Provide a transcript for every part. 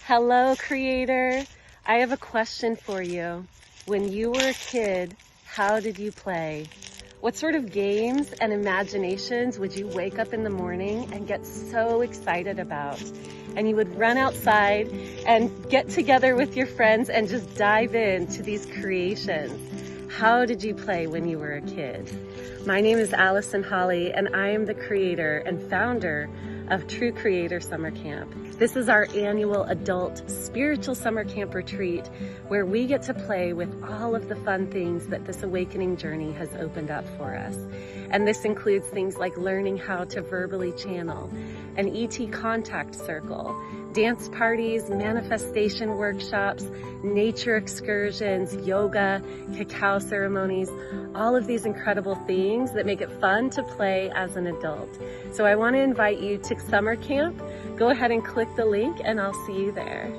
Hello, creator. I have a question for you. When you were a kid, how did you play? What sort of games and imaginations would you wake up in the morning and get so excited about? And you would run outside and get together with your friends and just dive into these creations. How did you play when you were a kid? My name is Allison Holley, and I am the creator and founder of True Creator Summer Camp. This is our annual adult spiritual summer camp retreat where we get to play with all of the fun things that this awakening journey has opened up for us. And this includes things like learning how to verbally channel, an ET contact circle, dance parties, manifestation workshops, nature excursions, yoga, cacao ceremonies, all of these incredible things that make it fun to play as an adult. So I want to invite you to summer camp. Go ahead and click the link and I'll see you there.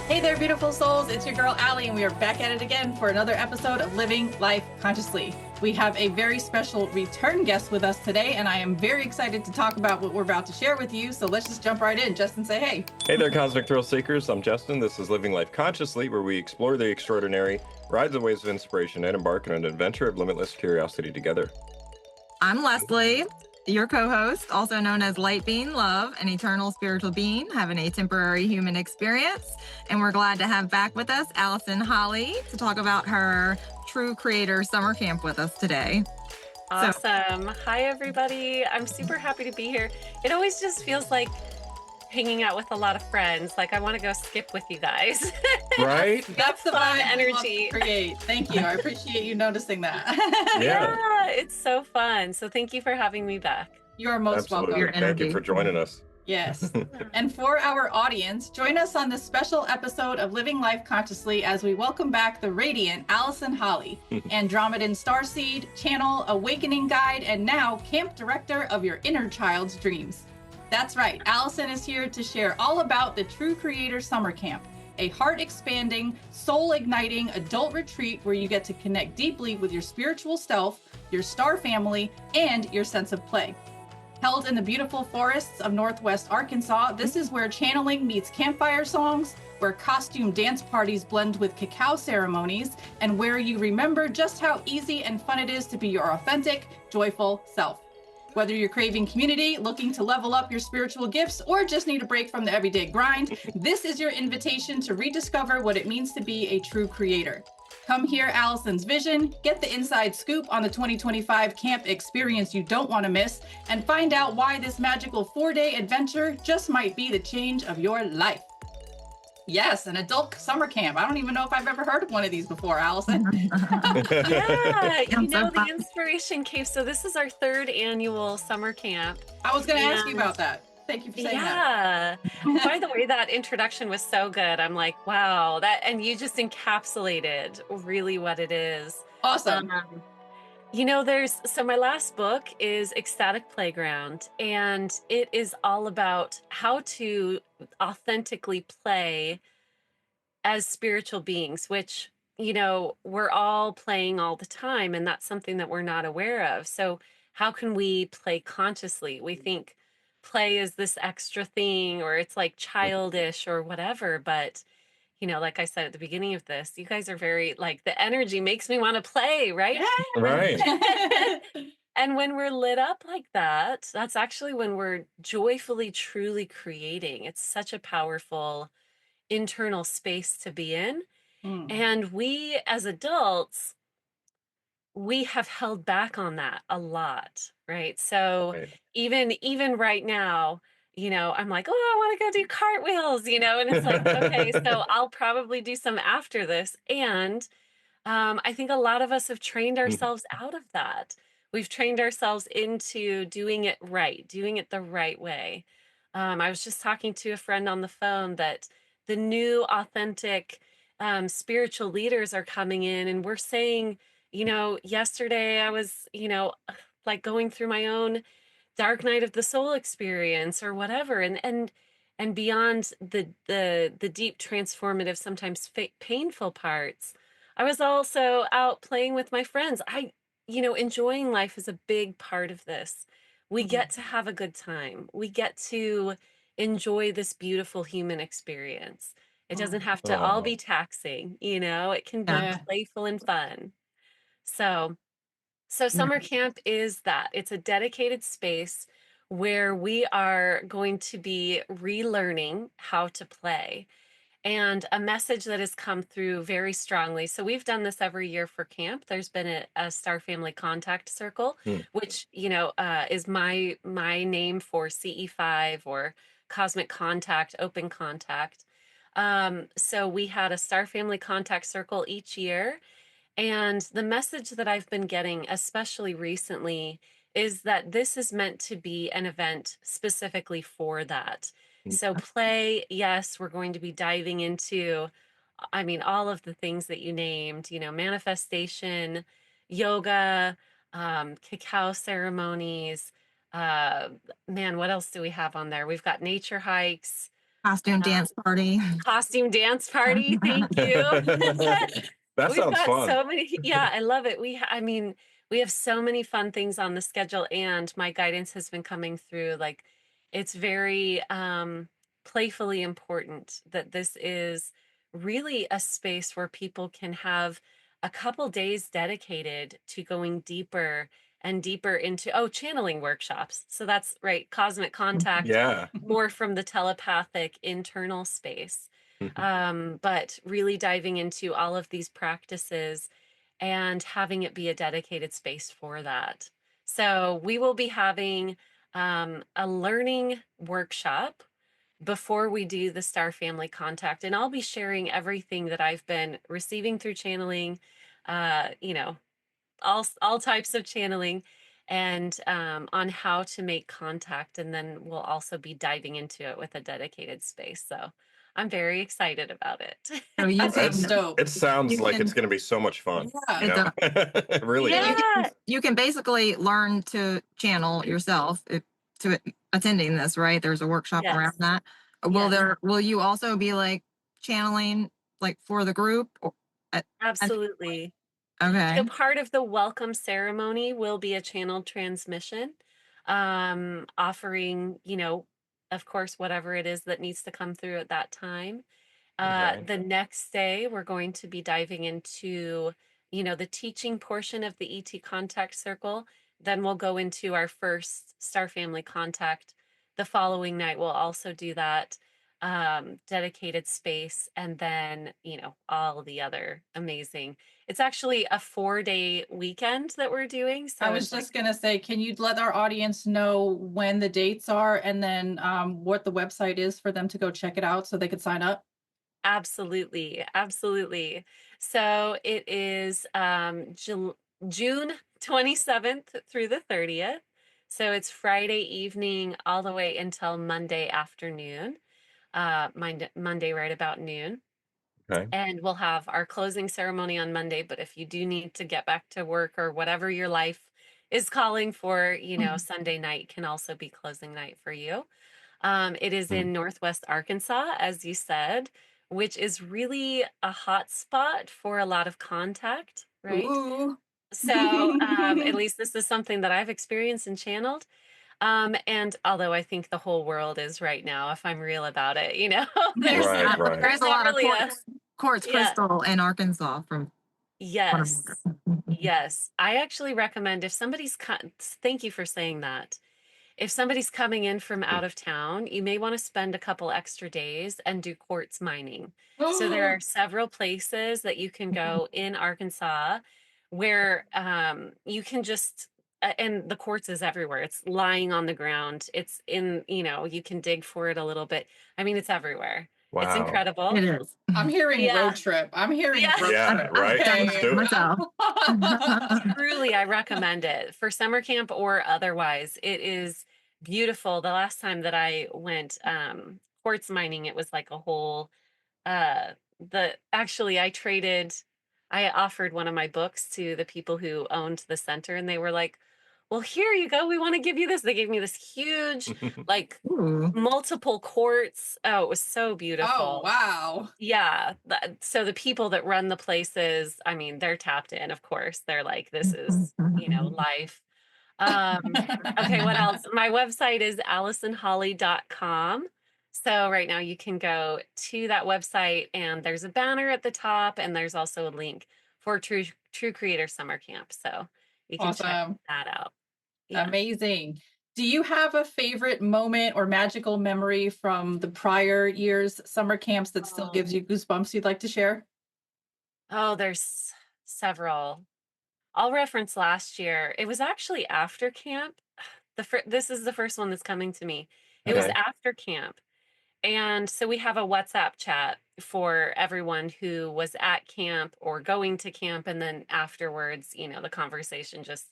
Hey there, beautiful souls. It's your girl, Allie, and we are back at it again for another episode of Living Life Consciously. We have a very special return guest with us today, and I am very excited to talk about what we're about to share with you. So let's just jump right in. Justin, say hey. Hey there, Cosmic Thrill Seekers. I'm Justin. This is Living Life Consciously, where we explore the extraordinary, ride the waves of inspiration, and embark on an adventure of limitless curiosity together. I'm Leslie, your co-host, also known as Light Being Love, an eternal spiritual being having a temporary human experience. And we're glad to have back with us Allison Holley to talk about her True Creator Summer Camp with us today. Awesome. Hi, everybody. I'm super happy to be here. It always just feels like hanging out with a lot of friends. Like I want to go skip with you guys. Right? That's the fun vibe energy. Create. Thank you. I appreciate you noticing that. Yeah, it's so fun. So thank you for having me back. You are most Absolutely. welcome. Your Thank you energy. for joining us. Yes. And for our audience, join us on this special episode of Living Life Consciously as we welcome back the radiant Allison Holley, Andromedan starseed, channel, awakening guide, and now camp director of your inner child's dreams. That's right. Allison is here to share all about the True Creator Summer Camp, a heart-expanding, soul-igniting adult retreat where you get to connect deeply with your spiritual self, your star family, and your sense of play. Held in the beautiful forests of Northwest Arkansas, this is where channeling meets campfire songs, where costume dance parties blend with cacao ceremonies, and where you remember just how easy and fun it is to be your authentic, joyful self. Whether you're craving community, looking to level up your spiritual gifts, or just need a break from the everyday grind, this is your invitation to rediscover what it means to be a true creator. Come hear Allison's vision, get the inside scoop on the 2025 camp experience you don't want to miss, and find out why this magical 4-day adventure just might be the change of your life. Yes, an adult summer camp. I don't even know if I've ever heard of one of these before, Allison. Yeah, you know, the inspiration came. So this is our 3rd annual summer camp. I was going to ask you about that. Thank you for saying that. Yeah. By the way, that introduction was so good. I'm like, wow, and you just encapsulated really what it is. Awesome. You know, so my last book is Ecstatic Playground, and it is all about how to authentically play as spiritual beings, which, you know, we're all playing all the time, and that's something that we're not aware of. So how can we play consciously? We think play is this extra thing, or it's like childish or whatever, but you know, like I said at the beginning of this, you guys are very, like, the energy makes me want to play, right? Yeah. Right. And when we're lit up like that, that's actually when we're joyfully, truly creating. It's such a powerful internal space to be in. And we as adults, we have held back on that a lot, right? So Right. even right now, you know, I'm like, oh, I want to go do cartwheels, you know, and it's like, okay, so I'll probably do some after this. And I think a lot of us have trained ourselves out of that. we've trained ourselves into doing it right, doing it the right way. I was just talking to a friend on the phone that the new authentic spiritual leaders are coming in, and we're saying, yesterday I was, like going through my own dark night of the soul experience or whatever, and beyond the deep transformative, sometimes painful parts, I was also out playing with my friends. Enjoying life is a big part of this. We Mhm. get to have a good time. We get to enjoy this beautiful human experience. It doesn't have to all Oh, be taxing, it can be Yeah. Yeah. playful and fun. So Yeah. summer camp is that. It's a dedicated space where we are going to be relearning how to play. And a message that has come through very strongly. So we've done this every year for camp. There's been a Star Family Contact Circle, hmm. which is my name for CE5 or Cosmic Contact, Open Contact. So we had a Star Family Contact Circle each year, and the message that I've been getting, especially recently, is that this is meant to be an event specifically for that. So, play, yes, we're going to be diving into, all of the things that you named, manifestation, yoga, cacao ceremonies. Uh, Man, what else do we have on there? We've got nature hikes, Costume uh, dance party. costume dance party. Thank you. That We've sounds got fun. so many. Yeah, I love it. We have so many fun things on the schedule, and my guidance has been coming through. Like, it's very playfully important that this is really a space where people can have a couple days dedicated to going deeper and deeper into, channeling workshops. So that's right, cosmic contact, Yeah. more from the telepathic internal space, but really diving into all of these practices and having it be a dedicated space for that. So we will be having a learning workshop before we do the Star Family Contact, and I'll be sharing everything that I've been receiving through channeling, uh, you know, all types of channeling, and on how to make contact, and then we'll also be diving into it with a dedicated space. So I'm very excited about it. So you That sounds can, dope. It sounds you like it's can, going to be so much fun. Yeah. it does. It really You is. Yeah, you can basically learn to channel yourself to attending this, right? There's a workshop around yes, that. yes, Will you also be like channeling like for the group? At- absolutely. okay. So part of the welcome ceremony will be a channeled transmission, offering, of course, whatever it is that needs to come through at that time. Okay. The next day, we're going to be diving into, the teaching portion of the ET Contact Circle. Then we'll go into our first Star Family Contact. The following night, we'll also do that dedicated space, and then, all the other amazing. It's actually a 4-day weekend that we're doing. I So was it's like, just gonna say, can you let our audience know when the dates are and then what the website is for them to go check it out so they could sign up? absolutely, absolutely. So it is June 27th through the 30th. So it's Friday evening all the way until Monday afternoon, Monday right about noon. Okay. And we'll have our closing ceremony on Monday. But if you do need to get back to work or whatever your life is calling for, Sunday night can also be closing night for you. It is Hmm. in Northwest Arkansas, as you said, which is really a hot spot for a lot of contact, right? Ooh. So, at least this is something that I've experienced and channeled. And although I think the whole world is right now, if I'm real about it, there's Right, not, right. There's there's a not lot of really quartz yeah, crystal in Arkansas from what yes, yes. I actually recommend if thank you for saying that. If somebody's coming in from Hmm. out of town, you may want to spend a couple extra days and do quartz mining. So there are several places that you can go in Arkansas where you can just, and the quartz is everywhere. It's lying on the ground. It's in, you can dig for it a little bit. It's everywhere. It's Wow. incredible. It is. I'm hearing Yeah. road trip. I'm hearing Yeah. road Yeah, trip. right. Okay. Let's do it. Myself. Truly, I recommend it for summer camp or otherwise. It is beautiful. The last time that I went quartz mining, it was like a whole I offered one of my books to the people who owned the center, and they were like, well, here you go, we want to give you this. They gave me this huge, like, Ooh. multiple quartz. Oh, it was so Oh, beautiful. wow. Yeah, so the people that run the places, I mean, they're tapped in, of course. They're like, this is, life. Okay, what else? My website is AllisonHolley.com. So right now you can go to that website and there's a banner at the top and there's also a link for True Creator Summer Camp. So you can check Awesome. that out. Yeah. Amazing. Do you have a favorite moment or magical memory from the prior year's summer camps that still gives you goosebumps you'd like to share? Oh, there's several. I'll reference last year. It was actually after camp. This is the first one that's coming to me. It was Okay. after camp. And so we have a WhatsApp chat for everyone who was at camp or going to camp. And then afterwards, the conversation just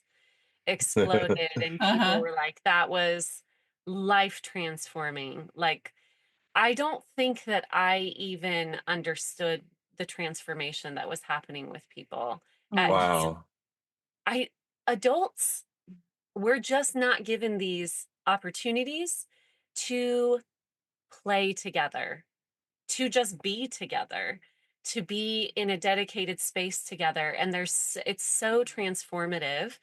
exploded and people Uh-huh. were like, that was life transforming. Like, I don't think that I even understood the transformation that was happening with people at camp. Wow. Adults, we're just not given these opportunities to play together, to just be together, to be in a dedicated space together. And it's so transformative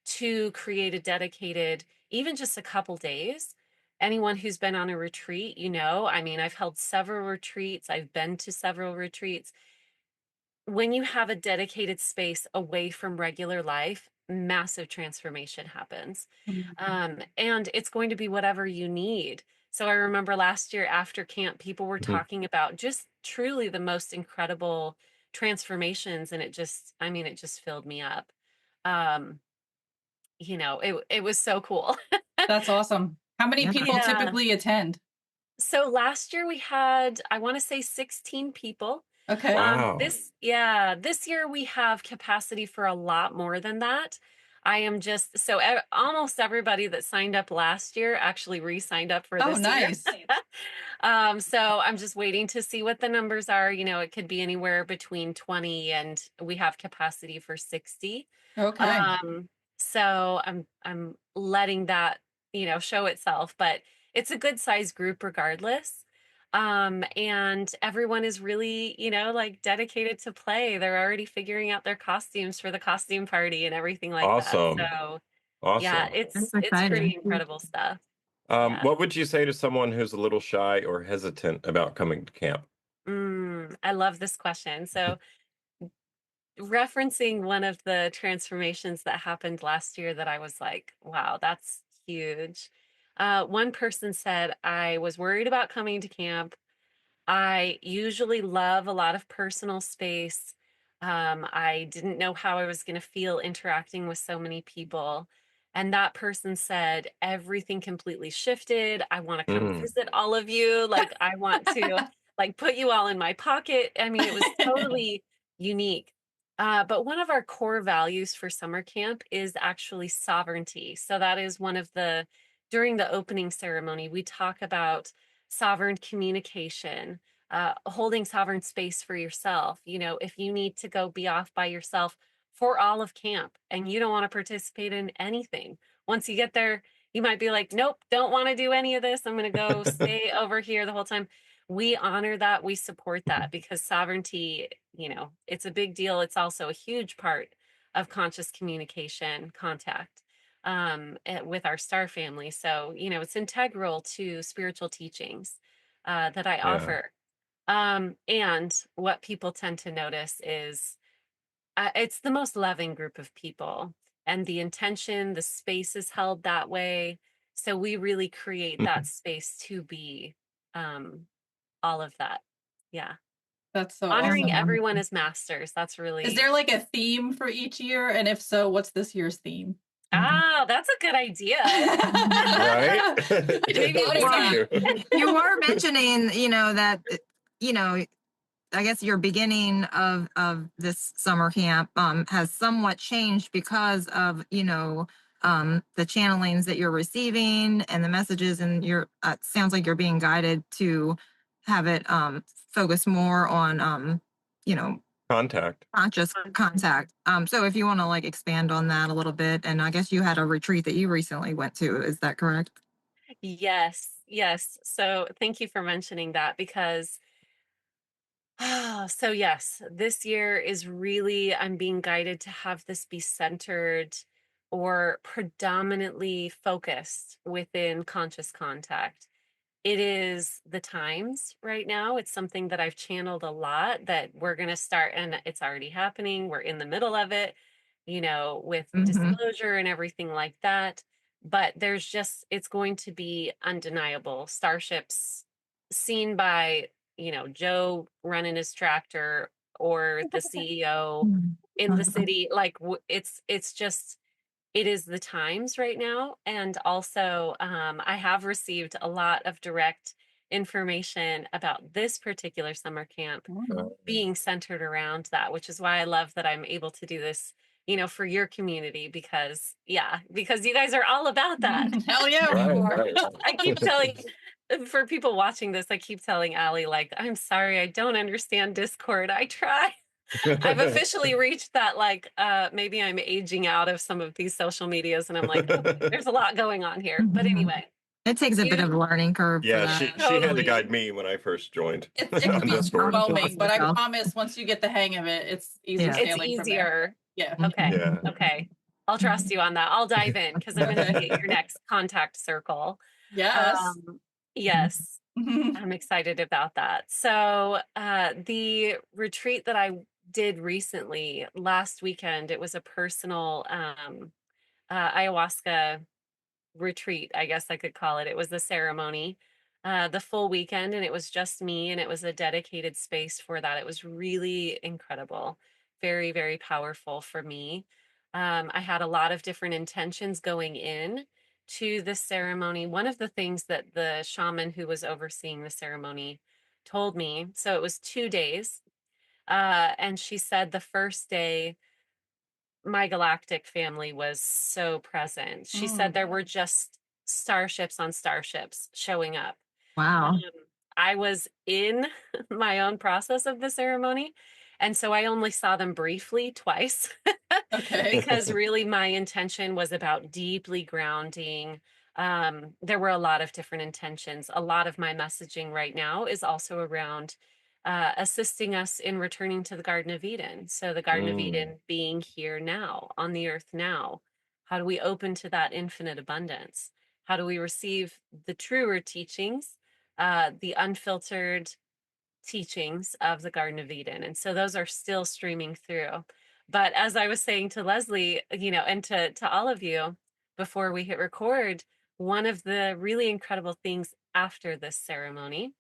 to create a dedicated, even just a couple days. Anyone who's been on a retreat, I mean, I've held several retreats, I've been to several retreats. When you have a dedicated space away from regular life, massive transformation happens. And it's going to be whatever you need. So I remember last year after camp, people were talking about just truly the most incredible transformations. And it just filled me up. It was so cool. That's awesome. How many Yeah. people Yeah. typically attend? So last year we had, I want to say 16 people. Okay. Wow. This year we have capacity for a lot more than that. I am just almost everybody that signed up last year actually re-signed up for Oh, this nice. year. So I'm just waiting to see what the numbers are. It could be anywhere between 20 and we have capacity for 60. Okay. So I'm letting that, show itself, but it's a good size group regardless. And everyone is really, like dedicated to play. They're already figuring out their costumes for the costume party and everything like Awesome. that. So yeah, Awesome. it's That's pretty exciting. incredible stuff. Yeah. What would you say to someone who's a little shy or hesitant about coming to camp? I love this question. So referencing one of the transformations that happened last year that I was like, wow, that's huge. One person said, I was worried about coming to camp. I usually love a lot of personal space. I didn't know how I was going to feel interacting with so many people. And that person said, everything completely shifted. I want to come visit all of you. Like, I want to like put you all in my pocket. I mean, it was totally unique. But one of our core values for summer camp is actually sovereignty. So that is during the opening ceremony, we talk about sovereign communication, holding sovereign space for yourself. If you need to go be off by yourself for all of camp and you don't want to participate in anything, once you get there, you might be like, nope, don't want to do any of this. I'm going to go stay over here the whole time. We honor that. We support that because sovereignty, it's a big deal. It's also a huge part of conscious communication contact with our star family. So, it's integral to spiritual teachings that I offer. And what people tend to notice is it's the most loving group of people and the intention, the space is held that way. So we really create that space to be all of that. Yeah. That's so Honoring awesome. everyone as masters. That's really. Is there like a theme for each year? And if so, what's this year's theme? That's a good idea. Right? Maybe Thank you. You were mentioning, that you know, I guess your beginning of this summer camp has somewhat changed because of the channelings that you're receiving and the messages, and you're sounds like you're being guided to have it focus more on Contact. conscious contact. So if you want to like expand on that a little bit, and I guess you had a retreat that you recently went to, is that correct? Yes, yes. So thank you for mentioning that because so yes, this year is really, I'm being guided to have this be centered or predominantly focused within conscious contact. It is the times right now. It's something that I've channeled a lot that we're going to start, and it's already happening. We're in the middle of it, with Mm-hmm. disclosure and everything like that. But it's going to be undeniable. Starships seen by, Joe running his tractor or the CEO in the city. Like it's just, it is the times right now. And also, I have received a lot of direct information about this particular summer camp being centered around that, which is why I love that I'm able to do this, for your community, because you guys are all about that. Hell yeah, we Right, are. right. I keep telling, for people watching this, I keep telling Allie, like, I'm sorry, I don't understand Discord. I try. I've officially reached that, like, maybe I'm aging out of some of these social medias, and I'm like, okay, there's a lot going on here. But anyway, It takes a bit of a learning curve for Yeah, that. she had to Totally. guide me when I first joined. It can be Discord. overwhelming, but I Yeah. promise once you get the hang of it, it's easy Yeah. It's sailing from there. easier. Yeah. Okay. Yeah. Okay. I'll trust you on that. I'll dive in because I'm going to be at your next contact circle. Yes. Yes. I'm excited about that. So, the retreat that I did recently last weekend, it was a personal ayahuasca retreat, I guess I could call it. It was the ceremony, the full weekend, and it was just me, and it was a dedicated space for that. It was really incredible, very, very powerful for me. I had a lot of different intentions going in to this ceremony. One of the things that the shaman who was overseeing the ceremony told me, so it was 2 days, and she said the first day my galactic family was so present. She said there were just starships on starships showing up. Wow. I was in my own process of the ceremony, and so I only saw them briefly twice Okay. because really my intention was about deeply grounding. There were a lot of different intentions. A lot of my messaging right now is also around assisting us in returning to the Garden of Eden. So, the Garden of Eden being here now, on the earth now. How do we open to that infinite abundance? How do we receive the truer teachings, the unfiltered teachings of the Garden of Eden? And so those are still streaming through. But as I was saying to Leslie, and to all of you before we hit record, one of the really incredible things after this ceremony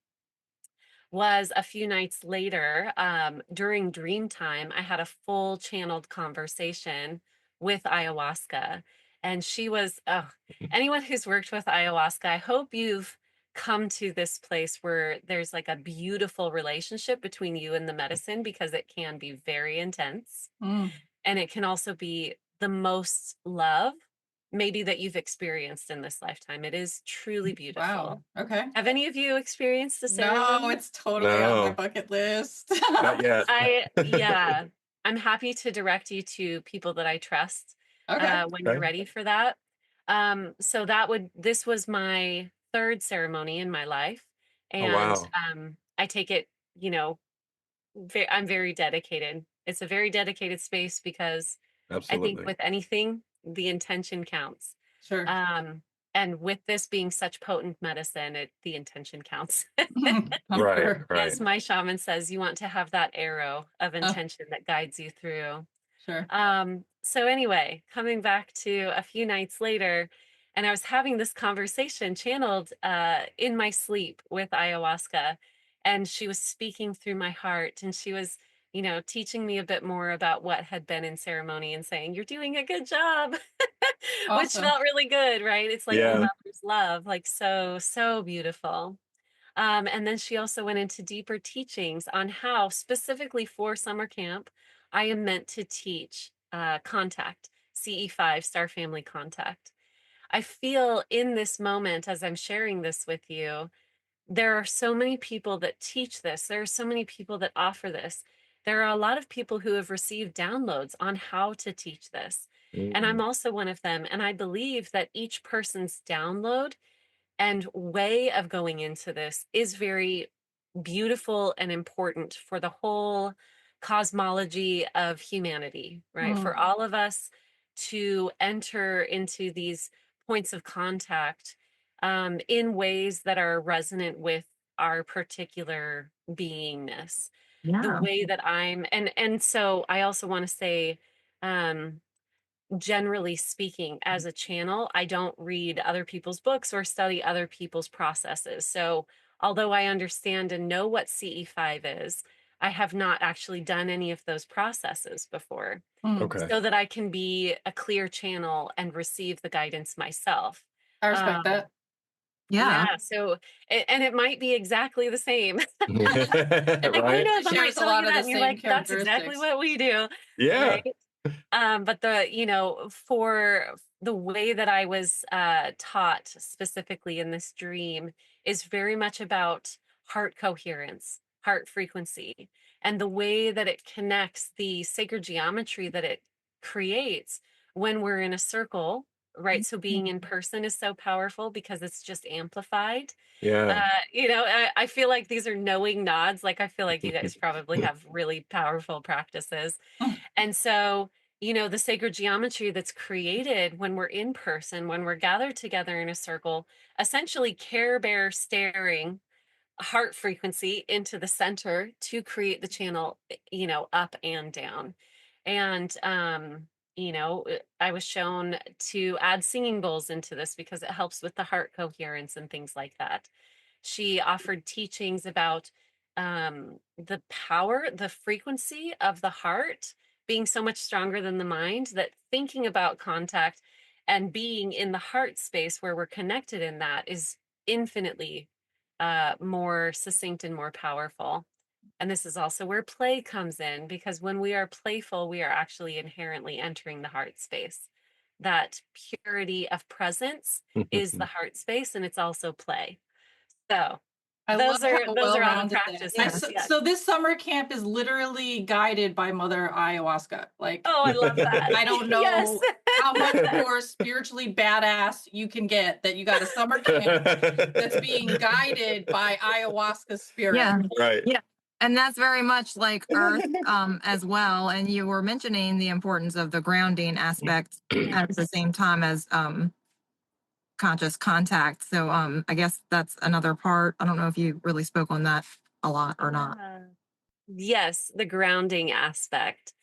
was a few nights later, during dream time, I had a full channeled conversation with ayahuasca. And she was, oh, anyone who's worked with ayahuasca, I hope you've come to this place where there's like a beautiful relationship between you and the medicine, because it can be very intense. And it can also be the most love maybe that you've experienced in this lifetime. It is truly beautiful. Wow. Okay. Have any of you experienced the ceremony? No, it's totally on my bucket list. Not yet. Yeah, I'm happy to direct you to people that I trust Okay. when you're ready for that. So this was my third ceremony in my life, and wow. I take it, I'm very dedicated. It's a very dedicated space because I think Absolutely. with anything, the intention counts. Sure. And with this being such potent medicine, the intention counts. Right. As my shaman says, you want to have that arrow of intention that guides you through. Sure. So anyway, coming back to a few nights later, and I was having this conversation channeled in my sleep with ayahuasca, and she was speaking through my heart, and she was, teaching me a bit more about what had been in ceremony and saying, "You're doing a good job," which Awesome. felt really good, right? It's like the Yeah. mother's love, like so, so beautiful. And then she also went into deeper teachings on how, specifically for summer camp, I am meant to teach contact, CE5, star family contact. I feel in this moment, as I'm sharing this with you, there are so many people that teach this. There are so many people that offer this. There are a lot of people who have received downloads on how to teach this. And I'm also one of them. And I believe that each person's download and way of going into this is very beautiful and important for the whole cosmology of humanity, right? For all of us to enter into these points of contact in ways that are resonant with our particular beingness. The Yeah. way that and so I also want to say, generally speaking, as a channel, I don't read other people's books or study other people's processes. So, although I understand and know what CE5 is, I have not actually done any of those processes before, Okay. so that I can be a clear channel and receive the guidance myself. I Um, respect that. Yeah. yeah, so, and it might be exactly the same. And like, who Right? knows? It I might shares a tell you lot of that, the and you're same like, that's exactly characteristics. what we do, Yeah. right? But for the way that I was taught specifically in this dream is very much about heart coherence, heart frequency, and the way that it connects the sacred geometry that it creates when we're in a circle, right? So being in person is so powerful because it's just amplified. Yeah. I feel like these are knowing nods. Like, I feel like you guys probably have really powerful practices. And so, the sacred geometry that's created when we're in person, when we're gathered together in a circle, essentially Care Bear staring heart frequency into the center to create the channel, up and down. And, I was shown to add singing bowls into this because it helps with the heart coherence and things like that. She offered teachings about the power, the frequency of the heart being so much stronger than the mind, that thinking about contact and being in the heart space where we're connected in that is infinitely more succinct and more powerful. And this is also where play comes in, because when we are playful, we are actually inherently entering the heart space. That purity of presence is the heart space, and it's also play. So I love how those are all the well-rounded that. practices. Yes. So this summer camp is literally guided by Mother Ayahuasca. Like, Oh, I love that. I don't Yes. know how much more spiritually badass you can get that you got a summer camp that's being guided by ayahuasca spirit. Yeah. Right. Yeah. And that's very much like Earth as well. And you were mentioning the importance of the grounding aspect at the same time as conscious contact. So I guess that's another part. I don't know if you really spoke on that a lot or not. Yes, the grounding aspect.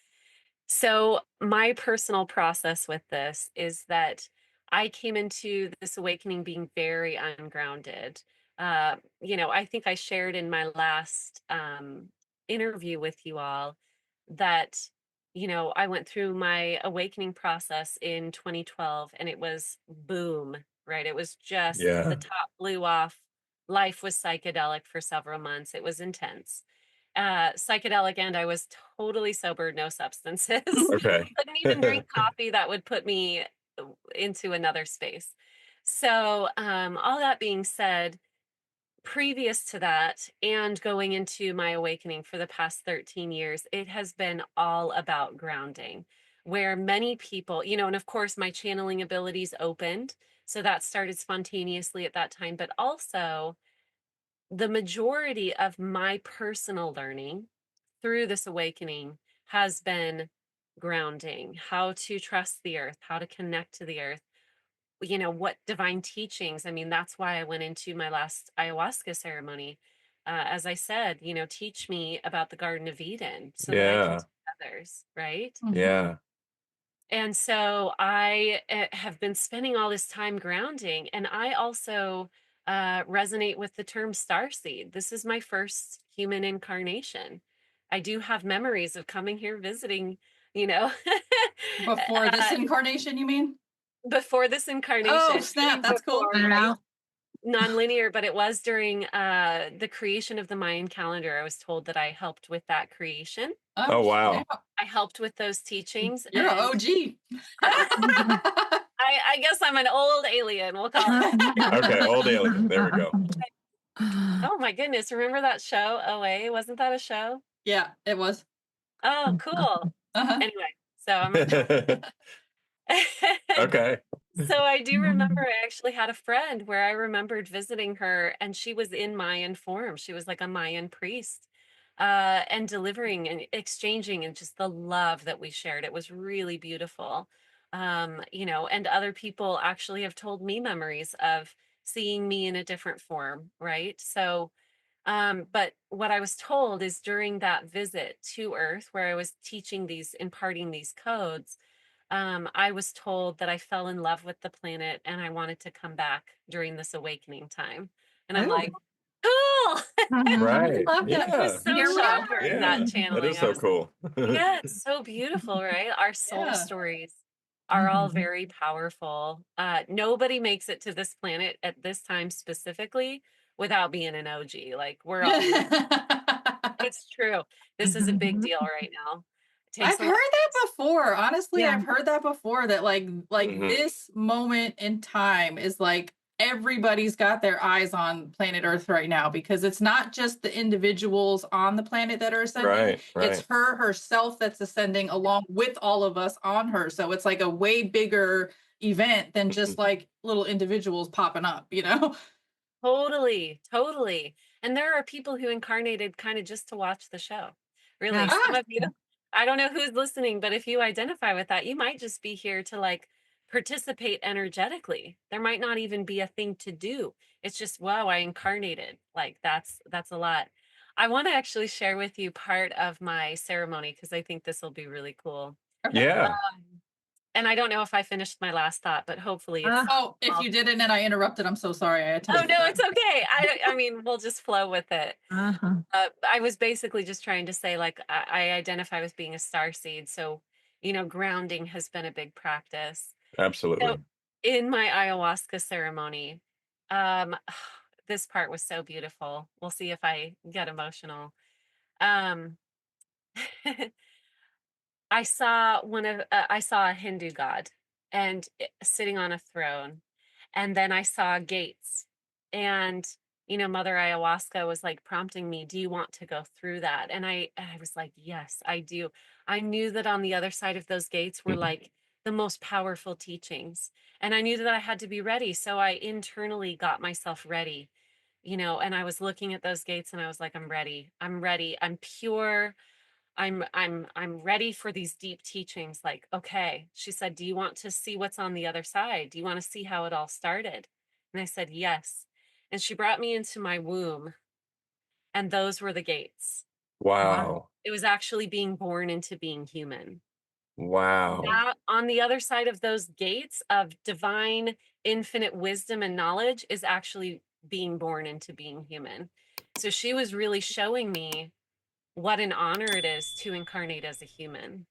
So my personal process with this is that I came into this awakening being very ungrounded. I think I shared in my last interview with you all that, I went through my awakening process in 2012, and it was boom, right? It was just Yeah. the top blew off. Life was psychedelic for several months. It was intense. Psychedelic, and I was totally sober, no substances. Okay. Couldn't even drink coffee. That would put me into another space. So, all that being said, previous to that and going into my awakening for the past 13 years, it has been all about grounding, where many people, and of course my channeling abilities opened. So that started spontaneously at that time, but also the majority of my personal learning through this awakening has been grounding, how to trust the earth, how to connect to the earth, what divine teachings. I mean, that's why I went into my last ayahuasca ceremony. As I said, teach me about the Garden of Eden so that I can Yeah. teach others, right? Yeah. And so I have been spending all this time grounding, and I also resonate with the term starseed. This is my first human incarnation. I do have memories of coming here visiting, Before this incarnation, you mean? before this incarnation. Oh, snap. That's cool. Before, right? non-linear, but it was during the creation of the Mayan calendar. I was told that I helped with that creation. Oh, wow. Yeah. I helped with those teachings. You're an and OG. I guess I'm an old alien, we'll call it. Okay, old alien. There we go. Oh my goodness, remember that show, OA? Wasn't that a show? Yeah, it was. Oh, cool. Uh-huh. Anyway, so I'm Okay. So I do remember I actually had a friend where I remembered visiting her, and she was in Mayan form. She was like a Mayan priest, and delivering and exchanging, and just the love that we shared. It was really beautiful. And other people actually have told me memories of seeing me in a different form, right? So, but what I was told is during that visit to Earth, where I was imparting these codes, I was told that I fell in love with the planet and I wanted to come back during this awakening time. And I'm like, cool. Right. Love that. I Yeah. was so Here we shocked are. during Yeah. that channeling. That is I so was cool. yeah, it's so beautiful, right? Our soul Yeah. stories are all very powerful. Nobody makes it to this planet at this time specifically without being an OG. Like we're all it's true. This is a big deal right now. It takes I've a heard lot. that before. Honestly, Yeah. I've heard that before that Mhm. this moment in time is like everybody's got their eyes on planet Earth right now because it's not just the individuals on the planet that are ascending. Right, It's right. her herself that's ascending along with all of us on her. So it's like a way bigger event than just like little individuals popping up, you know? Totally, totally. And there are people who incarnated kind of just to watch the show. Really, Yeah. some of you, I don't know who's listening, but if you identify with that, you might just be here to like participate energetically. There might not even be a thing to do. It's just, wow, I incarnated. Like that's a lot. I want to actually share with you part of my ceremony because I think this will be really cool. Yeah. And I don't know if I finished my last thought, but hopefully it's Oh, if you didn't and I interrupted, I'm so sorry. I Oh attempted no, that. it's okay. I mean, we'll just flow with it. Uh-huh. I was basically just trying to say, like, I identify with being a starseed, so grounding has been a big practice. Absolutely. So, in my ayahuasca ceremony, um, this part was so beautiful. We'll see if I get emotional. Um, I saw a Hindu god and sitting on a throne, and then I saw gates, and Mother Ayahuasca was like prompting me, do you want to go through that? And I was like, yes, I do. I knew that on the other side of those gates were Mhm. like the most powerful teachings, and I knew that I had to be ready, so I internally got myself ready, and I was looking at those gates and I was like, I'm ready, I'm pure, I'm ready for these deep teachings. Like, okay, she said, do you want to see what's on the other side? Do you want to see how it all started? And I said, yes. And she brought me into my womb, and those were the gates. Wow. It was actually being born into being human. Wow. That on the other side of those gates of divine infinite wisdom and knowledge is actually being born into being human. So she was really showing me what an honor it is to incarnate as a human.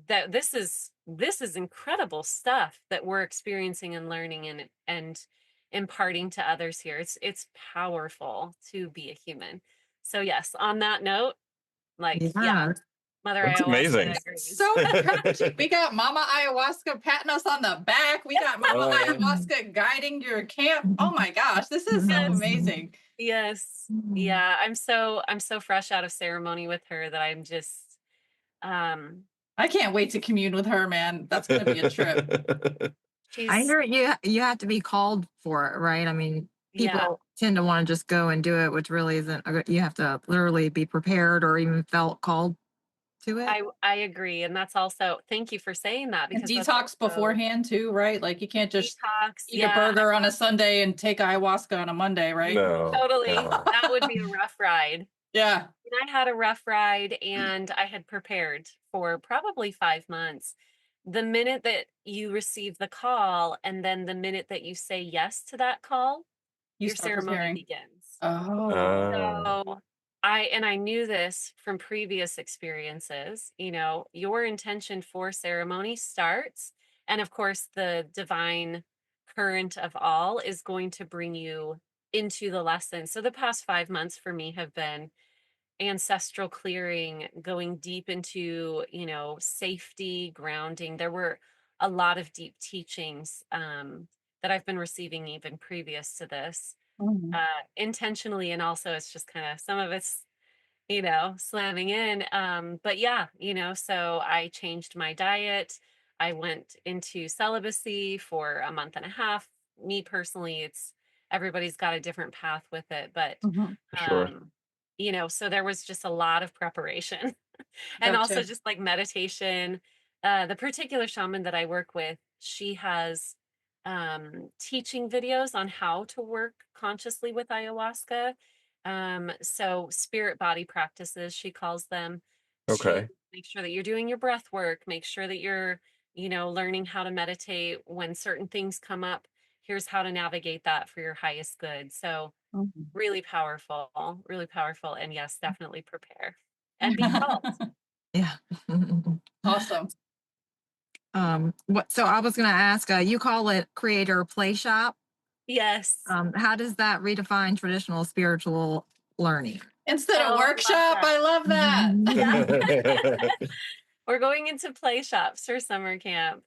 That this is incredible stuff that we're experiencing and learning and imparting to others here. It's powerful to be a human. So yes, on that note, like yeah, Yeah. Mother That's amazing. Ayahuasca agrees. So tragic. We got Mama Ayahuasca patting us on the back. We got Mama Oh, yeah. Ayahuasca guiding your camp. Oh my gosh, this is so Yes. amazing. Yes. Yeah, I'm so fresh out of ceremony with her that I'm just um I can't wait to commune with her, man. That's gonna be a trip. she's I hear you have to be called for it, right? I mean, people yeah. tend to want to just go and do it, which really isn't. You have to literally be prepared or even felt called to it. I agree, and that's also thank you for saying that And because that's detox also beforehand too, right? Like you can't just detox. eat Yeah, a burger on a Sunday and take ayahuasca on a Monday, right? No. totally. No. That would be a rough ride. Yeah. And I had a rough ride, and I had prepared for probably 5 months. The minute that you receive the call, and then the minute that you say yes to that call, You your start ceremony preparing. begins. Oh. So I knew this from previous experiences, your intention for ceremony starts. And of course, the divine current of all is going to bring you into the lesson. So the past 5 months for me have been ancestral clearing, going deep into, safety, grounding. There were a lot of deep teachings that I've been receiving even previous to this, Mhm. intentionally. And also it's just kind of some of it's, slamming in. But yeah, so I changed my diet. I went into celibacy for a month and a half. Me personally, it's everybody's got a different path with it, but Mhm. Sure. um, so there was just a lot of preparation and also Gotcha. just like meditation. The particular shaman that I work with, she has teaching videos on how to work consciously with ayahuasca. So spirit body practices, she calls them, to Okay. make sure that you're doing your breath work, make sure that you're, learning how to meditate when certain things come up. Here's how to navigate that for your highest good. So Mhm. really powerful, really powerful. And yes, definitely prepare and be called. Yeah. Awesome. So I was going to ask, you call it creator play shop. Yes. How does that redefine traditional spiritual learning? Instead of Oh, I love workshop, that. I love that. Yeah. We're going into play shops for summer camp.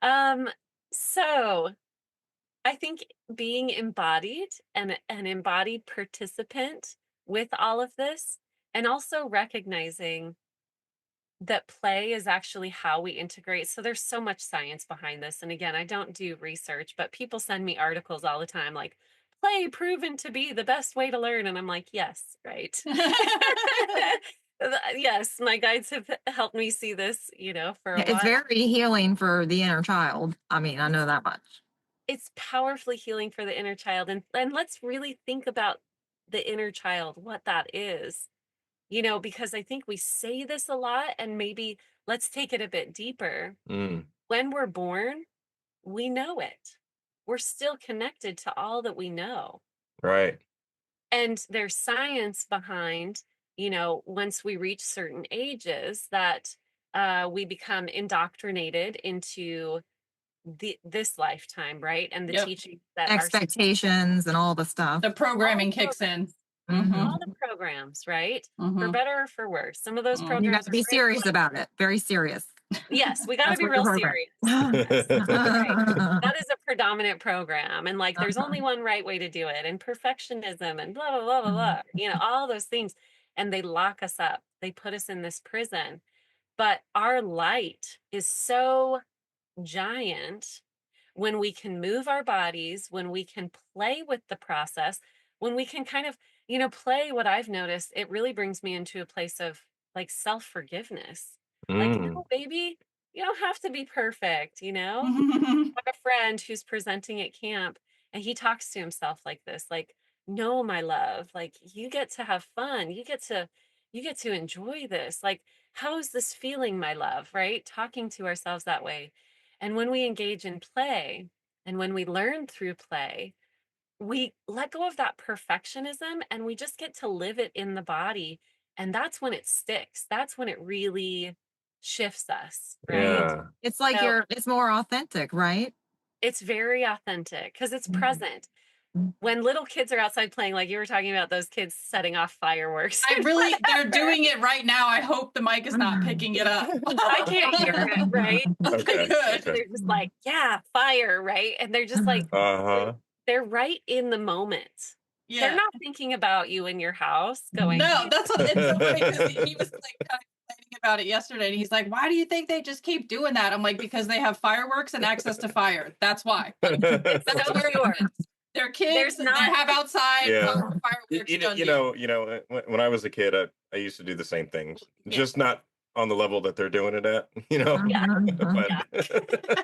Um, so I think being embodied and an embodied participant with all of this, and also recognizing that play is actually how we integrate. So there's so much science behind this. And again, I don't do research, but people send me articles all the time like play proven to be the best way to learn. And I'm like, yes, right. Yes, my guides have helped me see this, for a Yeah, it's while. very healing for the inner child. I mean, I know that much. It's powerfully healing for the inner child. And let's really think about the inner child, what that is. Because I think we say this a lot, and maybe let's take it a bit deeper. Mm, When we're born, we know it. We're still connected to all that we know. right. And there's science behind, once we reach certain ages, that we become indoctrinated into this lifetime, right? And the Yep. teachings that are Expectations and all the stuff. The all programming the kicks in. Mhm. all the programs, right? For Mm-hmm. better or for worse. Some of those Mm. You got programs to are be great. serious about it. Very serious. Yes, we got to That's be what your real program. serious. Yes, right. That is a predominant program. And like, there's only one right way to do it, and perfectionism and blah, blah, blah, blah, blah, all those things. And they lock us up, they put us in this prison. But our light is so giant when we can move our bodies, when we can play with the process, when we can kind of, play. What I've noticed, it really brings me into a place of like self forgiveness. Like, Mm, no, baby, you don't have to be perfect, Mm-hmm. I have a friend who's presenting at camp, and he talks to himself like this, like, no, my love, like, you get to have fun. You get to enjoy this. Like, how is this feeling, my love? Right? Talking to ourselves that way. And when we engage in play and when we learn through play, we let go of that perfectionism and we just get to live it in the body. And that's when it sticks. That's when it really shifts us, right? yeah. It's like So it's more authentic, right? it's very authentic because it's Mhm. present. When little kids are outside playing, like you were talking about those kids setting off fireworks, I or really, they're whatever. doing it right now. I hope the mic is not picking it up. I can't hear it, right? Okay, Okay. good. Okay. They're just like, yeah, fire, right? And they're just like, Uh-huh. they're right in the moment. They're Yeah. not thinking about you in your house going, No, hey, that's what it's so funny because he was like kind of complaining about it yesterday. And he's like, why do you think they just keep doing that? I'm like, because they have fireworks and access to fire. That's why. it's That's so where it pure. is. They're kids, There's they not, have outside Yeah. fireworks done deal. When I was a kid, I used to do the same things, Yeah. just not on the level that they're doing it at, yeah, but yeah.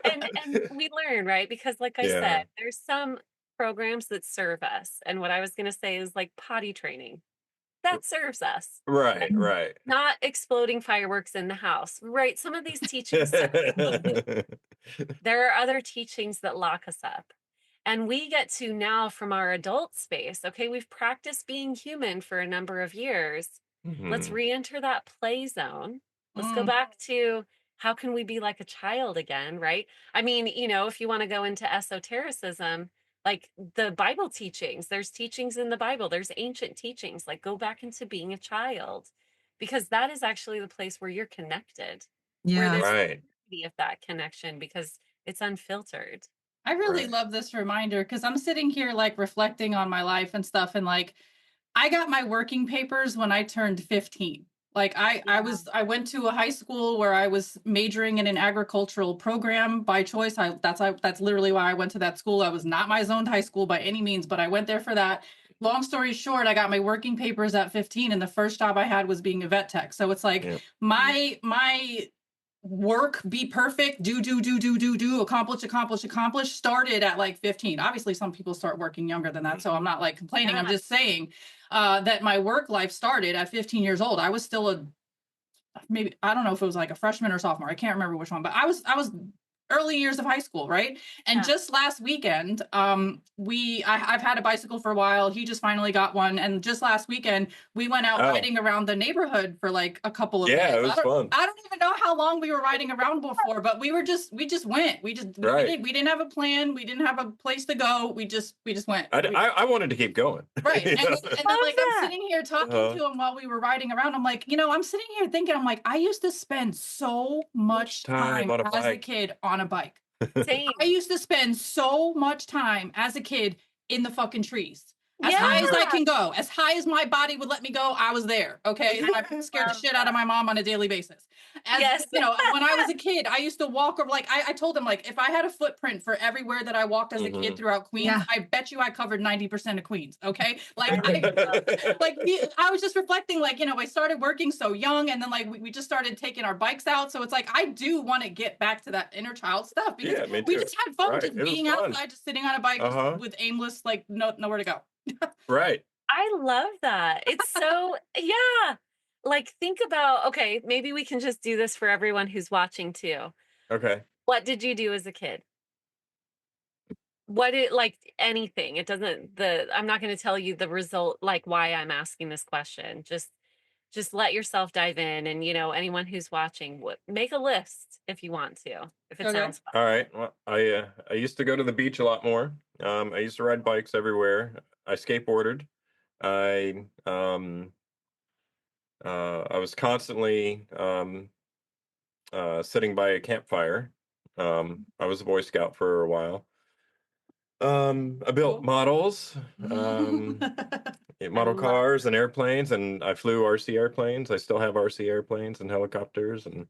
And we learn, right? Because like I said, yeah, there's some programs that serve us. And what I was going to say is like potty training. That serves us. right, right. Not exploding fireworks in the house, right? Some of these teachings serve us. There are other teachings that lock us up. And we get to now, from our adult space, okay, we've practiced being human for a number of years. Let's Mhm. re enter that play zone. Let's go Mm. back to, how can we be like a child again, right? I mean, if you want to go into esotericism, like the Bible teachings, there's teachings in the Bible, there's ancient teachings, like go back into being a child, because that is actually the place where you're connected, where Yes. there's Right. beauty of that connection because it's unfiltered. I really Right. love this reminder because I'm sitting here like reflecting on my life and stuff, and like I got my working papers when I turned 15. Like I went to a high school where I was majoring in an agricultural program by choice. That's literally why I went to that school. I was not my zoned high school by any means, but I went there for that. Long story short, I got my working papers at 15, and the first job I had was being a vet tech. So it's like Yeah. my work, be perfect, do, accomplish started at like 15. Obviously some people start working younger than that, so I'm not like complaining. Yeah. I'm just saying that my work life started at 15 years old. I was still maybe, I don't know if it was like a freshman or sophomore, I can't remember which one, but I was early years of high school, right? And Yeah. just last weekend, I've had a bicycle for a while. He just finally got one, and just last weekend we went out riding around the neighborhood for like a couple of Yeah, days. it was fun. I don't even know how long we were riding around before, but we just went. We didn't have a plan. We didn't have a place to go. We just went. I wanted to keep going. Right. And, You know? and then like I'm sitting here talking Uh-huh. to him while we were riding around. I'm like, I'm sitting here thinking, I'm like, I used to spend so much time on a as a bike. kid on a bike. Same. I used to spend so much time as a kid in the fucking trees. As Yeah. high as I can go, as high as my body would let me go, I was there. Okay. And I scared the shit out of my mom on a daily basis. As Yes. when I was a kid, I used to walk over, like I told him, like, if I had a footprint for everywhere that I walked as a kid throughout Queens, Yeah. I bet you I covered 90% of Queens. Okay. Like I was just reflecting, like, I started working so young, and then like we just started taking our bikes out. So it's like I do want to get back to that inner child stuff, because Yeah, me we too. just had fun Right. just It was being fun. outside, just sitting on a bike Uh-huh. with aimless, like nowhere to go. Right. I love that. It's so, yeah. Like, think about, okay, maybe we can just do this for everyone who's watching too. Okay. What did you do as a kid? Like anything. It doesn't, I'm not going to tell you the result, like why I'm asking this question. Just let yourself dive in, and, anyone who's watching, make a list if you want to, if it Okay. sounds fun. All right. Well, I used to go to the beach a lot more. I used to ride bikes everywhere. I skateboarded. I was constantly sitting by a campfire. I was a Boy Scout for a while. I built Cool. models, model love cars and airplanes, and I flew RC airplanes. I still have RC airplanes and helicopters, and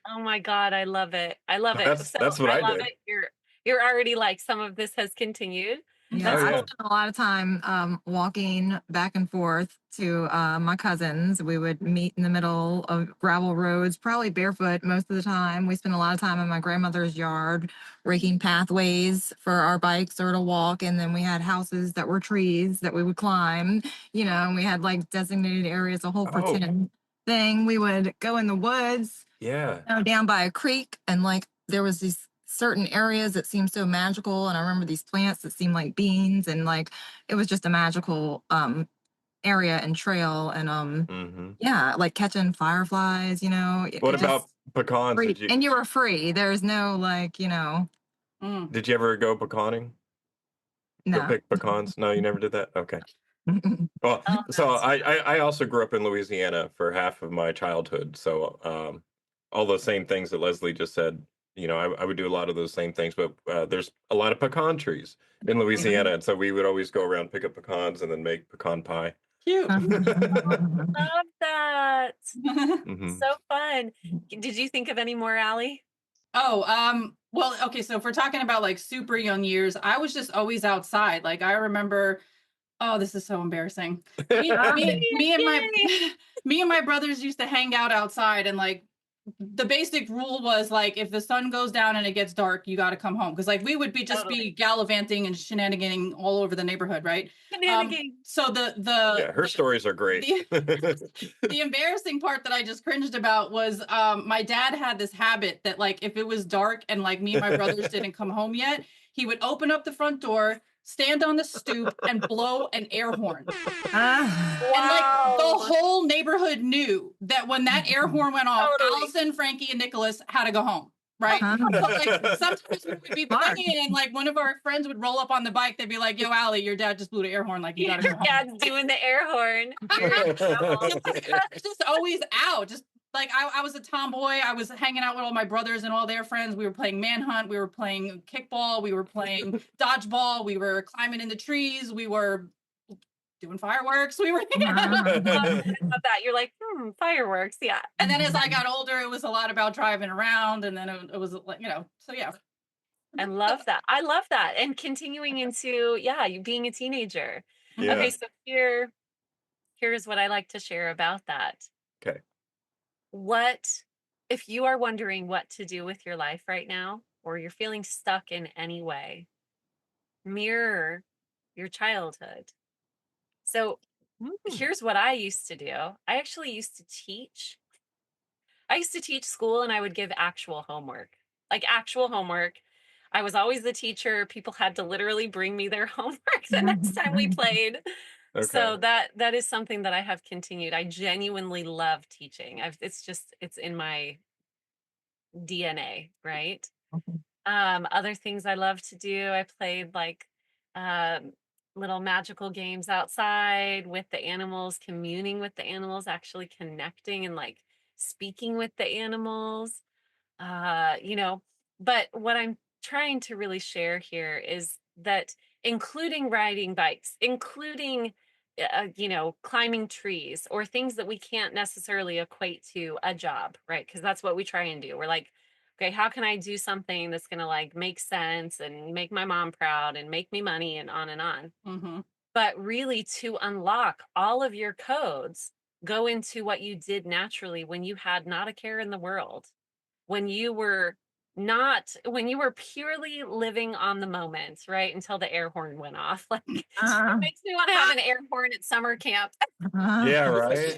Oh my God, I love it. I love it. that's what I I love did. it. You're already like, some of this has continued. Yeah, Oh That's I yeah. cool. spent a lot of time walking back and forth to my cousins. We would meet in the middle of gravel roads, probably barefoot most of the time. We spent a lot of time in my grandmother's yard, raking pathways for our bikes or to walk. And then we had houses that were trees that we would climb, and we had like designated areas, a whole Oh pretend thing. We would go in the woods, yeah. down by a creek, and like there was these certain areas that seemed so magical, and I remember these plants that seemed like beans, and like it was just a magical area and trail, and hmm yeah, like catching fireflies, What it about just pecans? free, and you were free. There's no like, Mm. Did you ever go pecaning? Go no. pick pecans? No, you never did that. Okay. Well, Oh, so that's I also grew up in Louisiana for half of my childhood. So all those same things that Leslie just said, I would do a lot of those same things. But there's a lot of pecan trees in Louisiana, and so we would always go around, pick up pecans, and then make pecan pie. Cute. love that. hmm So fun. Did you think of any more, Allie? Well, okay, so if we're talking about like super young years, I was just always outside. Like I remember, oh, this is so embarrassing. Me and my me and my brothers used to hang out outside, and like the basic rule was like if the sun goes down and it gets dark, you got to come home, because like we would be Totally. gallivanting and shenaniganing all over the neighborhood, right? Shenanigans. So Yeah, her stories are great. The embarrassing part that I just cringed about was my dad had this habit that like if it was dark and like me and my brothers didn't come home yet, he would open up the front door, stand on the stoop and blow an air horn. Ah. And like the Wow. whole neighborhood knew that when that air horn went off, Totally. Allison, Frankie, and Nicholas had to go home. Right. So, like sometimes we would be Smart. playing and like one of our friends would roll up on the bike. They'd be like, "Yo, Allie, your dad just blew the air horn. Like you gotta go Your home." dad's doing the air horn. You're in trouble. It's just always out. Just like I was a tomboy. I was hanging out with all my brothers and all their friends. We were playing manhunt. We were playing kickball. We were playing dodgeball. We were climbing in the trees. We were doing fireworks. We were. I love that. You're like, fireworks. Yeah. And then as I got older, it was a lot about driving around. And then it was like, so yeah. I love that. I love that. And continuing into, you being a teenager. Yeah. Okay, so here's what I like to share about that. Okay. What, if you are wondering what to do with your life right now, or you're feeling stuck in any way, mirror your childhood. So here's what I used to do. I actually used to teach. I used to teach school and I would give actual homework, like actual homework. I was always the teacher. People had to literally bring me their homework the next time we played. Okay. So that is something that I have continued. I genuinely love teaching. It's in my DNA, right? Other things I love to do, I played like little magical games outside with the animals, communing with the animals, actually connecting and like speaking with the animals. But what I'm trying to really share here is that including riding bikes, including climbing trees or things that we can't necessarily equate to a job, right? Because that's what we try and do. We're like, okay, how can I do something that's going to like make sense and make my mom proud and make me money and on and on. Mm-hmm. But really to unlock all of your codes, go into what you did naturally when you had not a care in the world, when you were purely living on the moment, right? Until the air horn went off. Like it makes me want to have an air horn at summer camp. Yeah, right.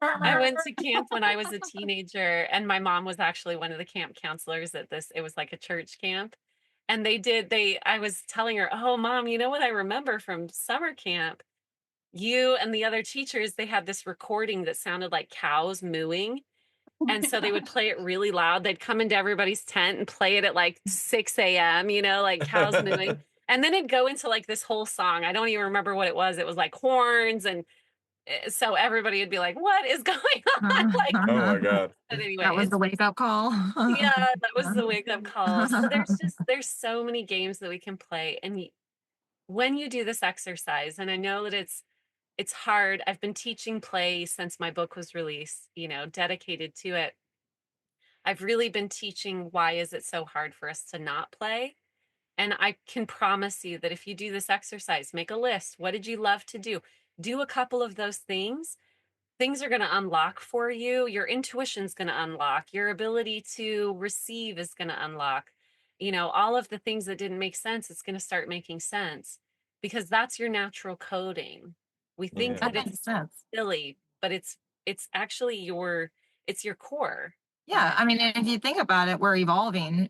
I went to camp when I was a teenager, and my mom was actually one of the camp counselors at this. It was like a church camp. And I was telling her, "Oh, Mom, you know what I remember from summer camp? You and the other teachers, they had this recording that sounded like cows mooing. And so they would play it really loud. They'd come into everybody's tent and play it at like 6 a.m., like cows mooing. And then it'd go into like this whole song. I don't even remember what it was. It was like horns. And so everybody would be like, what is going on? Like, Oh my God. but anyway, That was the wake up call. yeah, that was the wake up call. So there's so many games that we can play. And when you do this exercise, and I know that it's hard. I've been teaching play since my book was released, dedicated to it. I've really been teaching why is it so hard for us to not play. And I can promise you that if you do this exercise, make a list. What did you love to do? Do a couple of those things. Things are going to unlock for you. Your intuition's going to unlock. Your ability to receive is going to unlock. All of the things that didn't make sense, it's going to start making sense because that's your natural coding. We think Yeah. that it's silly, but it's actually your core. Yeah, I mean, if you think about it, we're evolving,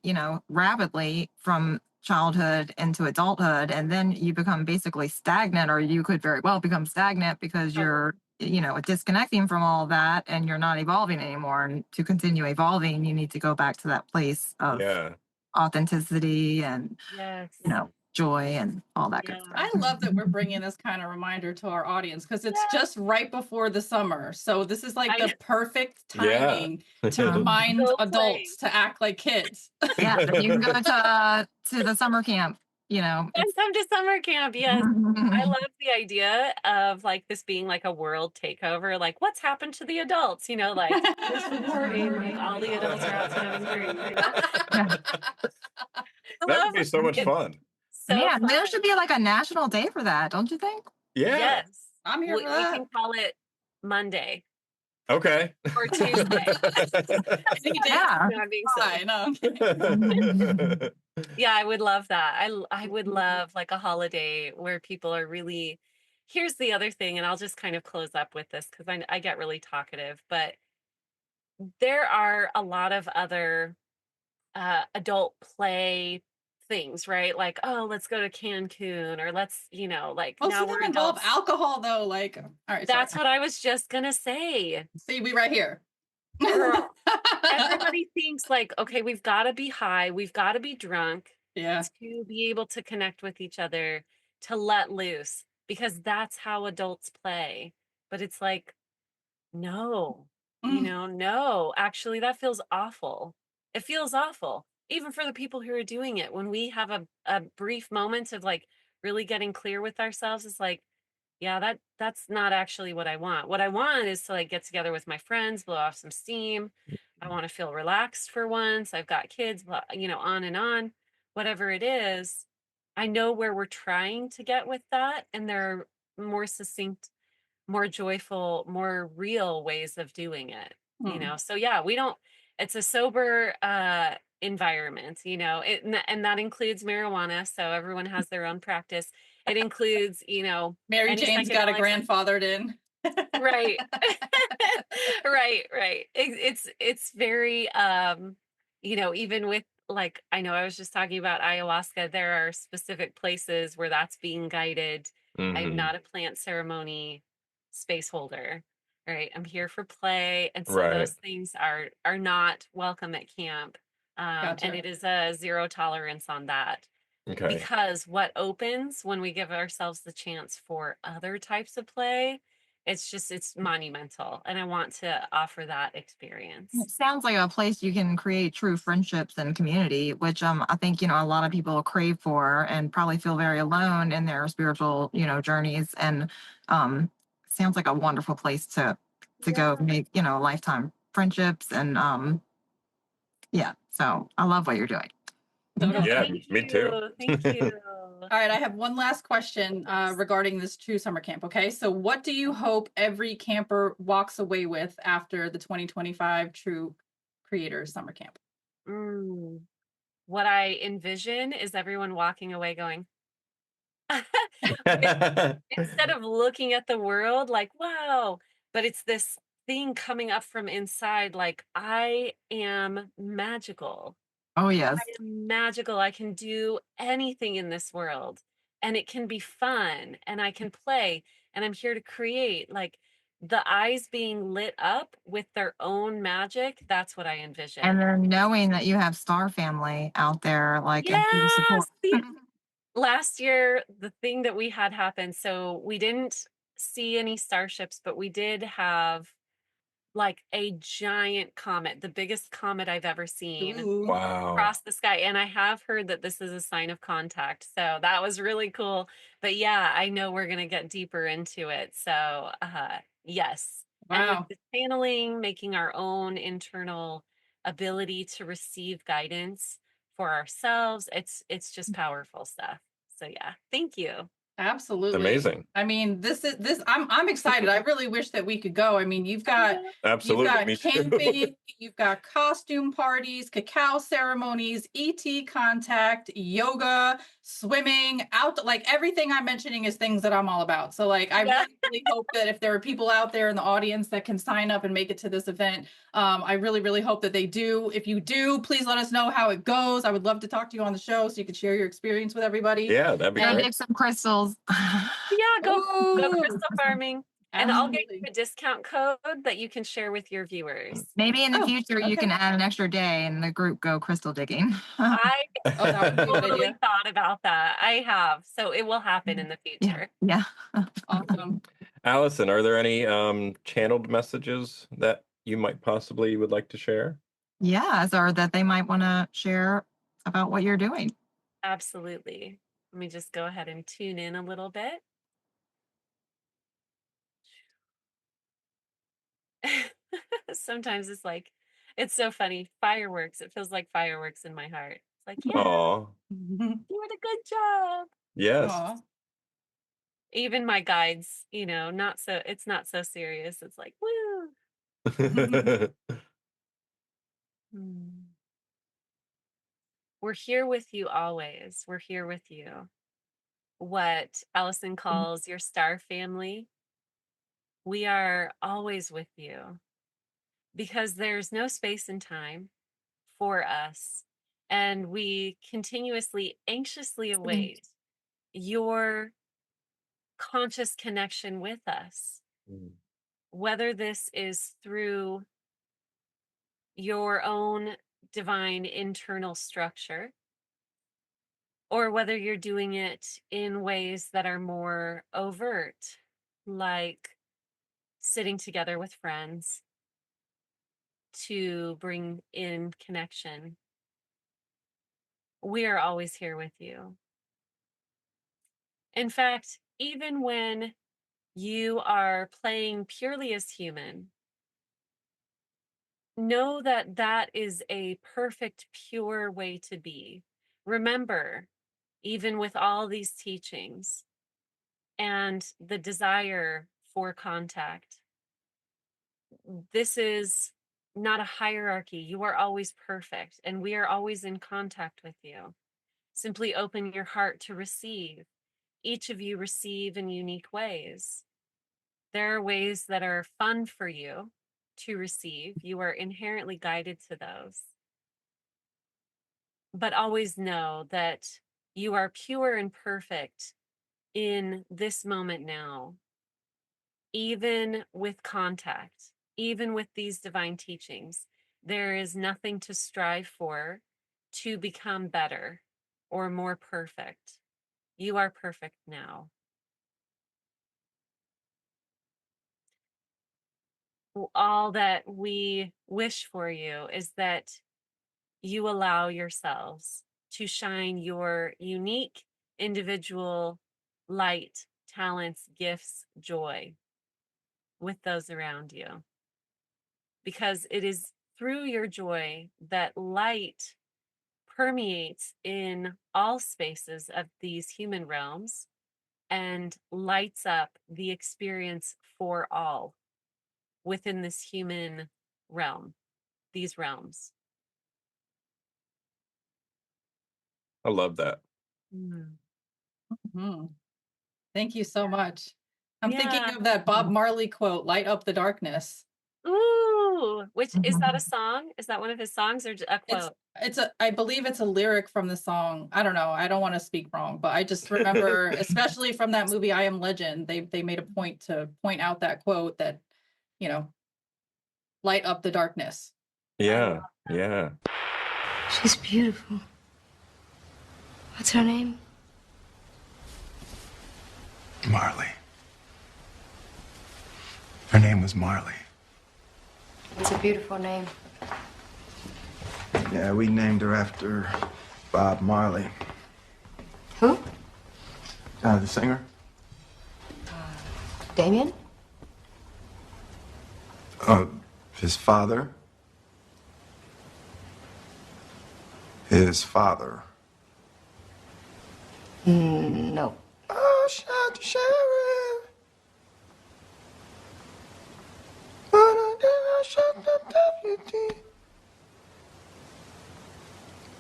rapidly from childhood into adulthood, and then you become basically stagnant, or you could very well become stagnant because you're, disconnecting from all that and you're not evolving anymore. And to continue evolving, you need to go back to that place of authenticity and, Yes. joy and all that good Yeah. stuff. I love that we're bringing this kind of reminder to our audience because it's just right before the summer. So this is like the perfect timing to remind Go adults to act like kids. Yeah, you can go to the summer camp, And come to summer camp. Yes. I love the idea of like this being like a world takeover. Like what's happened to the adults? Like this recording, like all the adults are outside having drinks. That would be so much fun. So yeah, fun. there should be like a national day for that, don't you think? Yeah. Yes. I'm here We for that. can call it Monday Okay. or Tuesday. Yeah. I'm being silly. I know. Yeah, I would love that. I would love like a holiday where people are really. Here's the other thing, and I'll just kind of close up with this because I get really talkative, but there are a lot of other adult play things, right? Like, oh, let's go to Cancun, or let's, like Most now of them we're involve adults. alcohol, though. Like, all right, sorry. That's what I was just gonna say. See, we right here. Girl, everybody thinks like, okay, we've got to be high, we've got to be drunk Yeah. to be able to connect with each other, to let loose, because that's how adults play. But it's like, no, Mm. no, actually, that feels awful. It feels awful, even for the people who are doing it. When we have a brief moment of like really getting clear with ourselves, it's like, yeah, that's not actually what I want. What I want is to like get together with my friends, blow off some steam. I want to feel relaxed for once. I've got kids, on and on. Whatever it is, I know where we're trying to get with that, and there are more succinct, more joyful, more real ways of doing it. So yeah, we don't, it's a sober environment, and that includes marijuana. So everyone has their own practice. It includes, Mary any Jane's got a psychedelics. grandfathered in. Right. Right. It's very even with, like, I know I was just talking about ayahuasca, there are specific places where that's being guided. I'm Hmm. not a plant ceremony space holder. Right. I'm here for play. And so Right. those things are not welcome at camp. And Gotcha. it is a zero tolerance on that. Okay. Because what opens when we give ourselves the chance for other types of play, it's monumental. And I want to offer that experience. It sounds like a place you can create true friendships and community, which I think a lot of people crave for and probably feel very alone in their spiritual journeys. And sounds like a wonderful place to go Yeah. make lifetime friendships and yeah. So I love what you're doing. Totally. Yeah, Thank me too. you. Thank you. All right, I have one last question regarding this true summer camp. Okay, so what do you hope every camper walks away with after the 2025 True Creators Summer Camp? Mm. What I envision is everyone walking away going, instead of looking at the world like, wow, but it's this thing coming up from inside, like, I am magical. Oh I yes. am magical. I can do anything in this world, and it can be fun, and I can play, and I'm here to create. Like, the eyes being lit up with their own magic, that's what I And envision. then knowing that you have Star Family out there, like, and full Yes. support. Last year, the thing that we had happen, so we didn't see any starships, but we did have like a giant comet, the biggest comet I've ever seen Ooh, Wow. across the sky. And I have heard that this is a sign of contact. So that was really cool. But yeah, I know we're going to get deeper into it. So, yes. And with wow. the channeling, making our own internal ability to receive guidance for ourselves, it's just powerful stuff. So yeah, thank you. Absolutely. Amazing. I mean, I'm excited. I really wish that we could go. I mean, Yeah. you've Absolutely. got Me too. camping, you've got costume parties, cacao ceremonies, ET contact, yoga, swimming, out like everything I'm mentioning is things that I'm all about. So like I Yeah. really, really hope that if there are people out there in the audience that can sign up and make it to this event, I really, really hope that they do. If you do, please let us know how it goes. I would love to talk to you on the show so you could share your experience with everybody. Yeah, that'd be Go And great. dig some crystals. Yeah, go ooh, crystal farming. And I'll get you absolutely. a discount code that you can share with your viewers. Maybe in the Oh, future you okay. can add an extra day and the group go crystal digging. I Oh, that would be a good totally idea. thought about that. I have. So it will happen in the Yeah, future. yeah. Awesome. Allison, are there any channeled messages that you might possibly would like to share? Yes, or that they might want to share about what you're doing. Absolutely. Let me just go ahead and tune in a little bit. Sometimes it's like, it's so funny. Fireworks. It feels like fireworks in my heart. It's like, yeah, Oh, doing a good job. yes. Aw. Even my guides, it's not so serious. It's like, woo. Hmm. We're here with you always. We're here with you. What Allison calls your star family, we are always with you because there's no space and time for us. And we continuously, anxiously await your conscious connection with us, whether this is through your own divine internal structure, or whether you're doing it in ways that are more overt, like sitting together with friends to bring in connection. We are always here with you. In fact, even when you are playing purely as human, know that that is a perfect, pure way to be. Remember, even with all these teachings and the desire for contact, this is not a hierarchy. You are always perfect, and we are always in contact with you. Simply open your heart to receive. Each of you receive in unique ways. There are ways that are fun for you to receive. You are inherently guided to those. But always know that you are pure and perfect in this moment now, even with contact, even with these divine teachings. There is nothing to strive for to become better or more perfect. You are perfect now. All that we wish for you is that you allow yourselves to shine your unique individual light, talents, gifts, joy with those around you. Because it is through your joy that light permeates in all spaces of these human realms and lights up the experience for all within this human realm, these realms. I love that. Thank you so much. I'm thinking Yeah. of that Bob Marley quote, "Light up the darkness." Ooh, which is that a song? Is that one of his songs or a quote? I believe it's a lyric from the song. I don't know. I don't want to speak wrong, but I just remember, especially from that movie I Am Legend, they made a point to point out that quote that, you know, light up the darkness. Yeah, yeah. She's beautiful. What's her name? Marley. Her name was Marley. It's a beautiful name. Yeah, we named her after Bob Marley. Who? The singer. Damien? His father. His father. No. Oh, shout the sheriff. Oh, shout the deputy.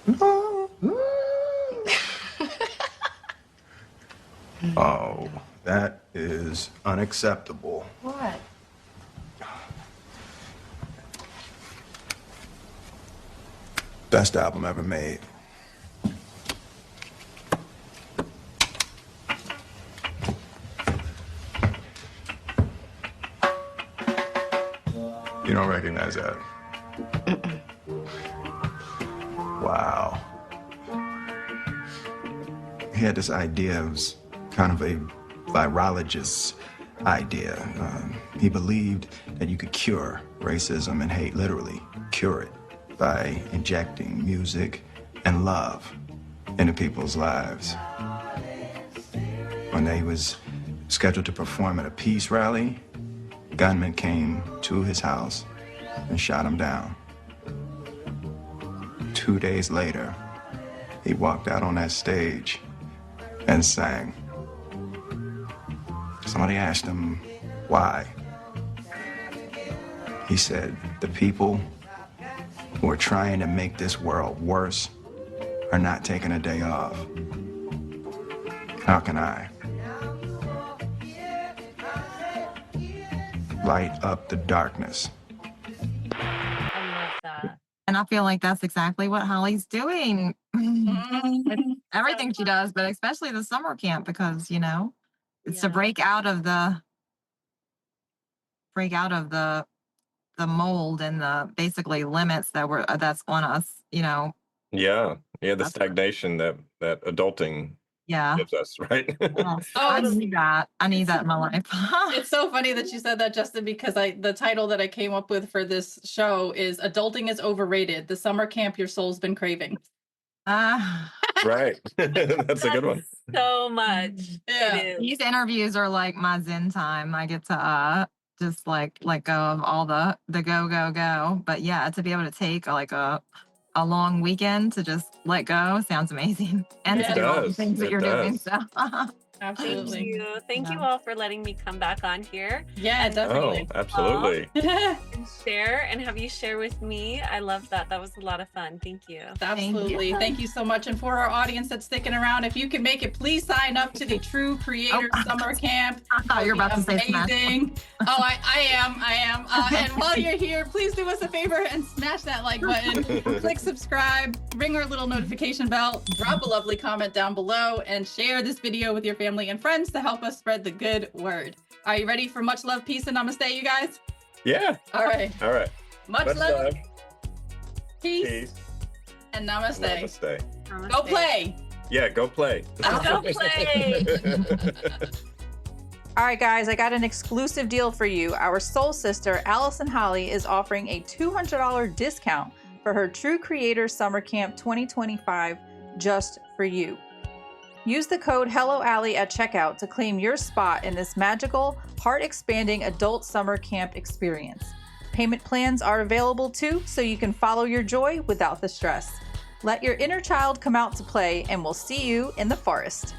No. Oh, that is unacceptable. What? Best album ever made. You don't recognize that? Wow. He had this idea. It was kind of a virologist's idea. He believed that you could cure racism and hate, literally cure it, by injecting music and love into people's lives. When he was scheduled to perform at a peace rally, gunmen came to his house and shot him down. 2 days later, he walked out on that stage and sang. Somebody asked him why. He said, the people who are trying to make this world worse are not taking a day off. How can I? Light up the darkness. I love that. And I feel like that's exactly what Holly's doing. With everything she does, but especially the summer camp, because, you know, it's to break out of the mold and the basically limits that's on us, you know. Yeah. The That's stagnation that adulting gives us, right? Yes. I need that. I need that in my life. It's so funny that you said that, Justin, because the title that I came up with for this show is Adulting is Overrated, the summer camp your soul's been craving. Right. That's a good one. So much. Yeah. These interviews are like my zen time. I get to just like let go of all the go. But yeah, to be able to take like a long weekend to just let go sounds amazing. And to do all the things that you're doing. So Absolutely. Thank you all for letting me come back on here. Yeah, definitely. Oh, absolutely. And share and have you share with me. I love that. That was a lot of fun. Thank you. Absolutely. Thank you so much. And for our audience that's sticking around, if you can make it, please sign up to the True Creator Summer Camp. I thought you were about to say amazing. I am. And while you're here, please do us a favor and smash that like button, click subscribe, ring our little notification bell, drop a lovely comment down below, and share this video with your family and friends to help us spread the good word. Are you ready for much love, peace, and namaste, you guys? Yeah. All right. Much love, peace, and namaste. Namaste. Go play. Yeah, go play. Go play. All right, guys, I got an exclusive deal for you. Our soul sister, Allison Holley, is offering a $200 discount for her True Creator Summer Camp 2025 just for you. Use the code HelloAllie at checkout to claim your spot in this magical, heart-expanding adult summer camp experience. Payment plans are available too, so you can follow your joy without the stress. Let your inner child come out to play, and we'll see you in the forest.